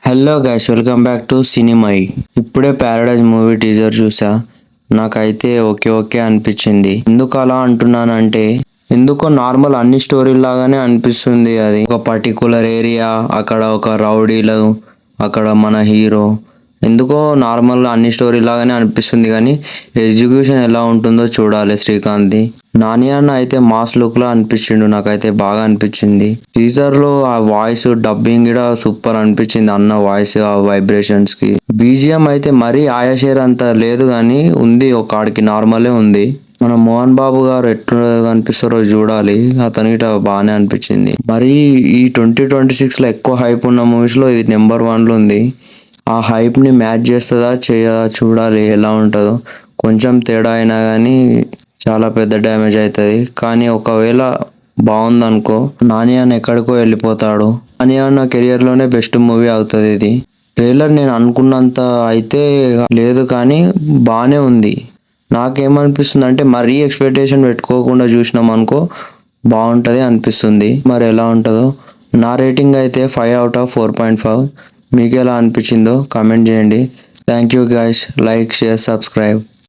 Hello guys, welcome back to సినిమై. ఇప్పుడే paradise movie teaser చూసా. నాకైతే ఓకే ఓకే అనిపించింది. ఎందుకు అలా అంటున్నానంటే, ఎందుకో నార్మల్ అన్ని స్టోరీల లాగానే అనిపిస్తుంది. అది ఒక పర్టికులర్ ఏరియా, అక్కడ ఒక రౌడీలు, అక్కడ మన హీరో, ఎందుకో నార్మల్ అన్ని స్టోరీ లాగానే అనిపిస్తుంది. కానీ ఎగ్జిక్యూషన్ ఎలా ఉంటుందో చూడాలి. శ్రీకాంత్ది నాని అన్న అయితే మాస్ లుక్ లో అనిపించిండు. నాకైతే బాగా అనిపించింది. టీజర్ లో ఆ వాయిస్ డబ్బింగ్ కూడా సూపర్ అనిపించింది. అన్న వాయిస్, ఆ వైబ్రేషన్స్ కి. బీజిఎం అయితే మరీ ఆయాషేర్ అంత లేదు కానీ ఉంది, ఒక ఆడికి నార్మలే ఉంది. మన మోహన్ బాబు గారు ఎట్లా కనిపిస్తారో చూడాలి. అతనికి బాగానే అనిపించింది. మరి ఈ 2026 లో ఎక్కువ హైప్ ఉన్న మూవీస్ లో ఇది నెంబర్ 1 లో ఉంది. ఆ హైప్ ని మ్యాచ్ చేస్తుందా చేయదా చూడాలి ఎలా ఉంటుందో. కొంచెం తేడా అయినా కానీ చాలా పెద్ద డ్యామేజ్ అవుతుంది. కానీ ఒకవేళ బాగుందనుకో, నాని అన్న ఎక్కడికో వెళ్ళిపోతాడు. నాని అన్న కెరియర్ లోనే బెస్ట్ మూవీ అవుతుంది ఇది. ట్రైలర్ నేను అనుకున్నంత అయితే లేదు కానీ బాగానే ఉంది. నాకేమనిపిస్తుంది అంటే మరీ ఎక్స్పెక్టేషన్ పెట్టుకోకుండా చూసినాం అనుకో బాగుంటుంది అనిపిస్తుంది. మరి ఎలా ఉంటుందో. నా రేటింగ్ అయితే 5/4.5. మీకు ఎలా అనిపించిందో కామెంట్ చేయండి. Thank you guys. Like, share, subscribe.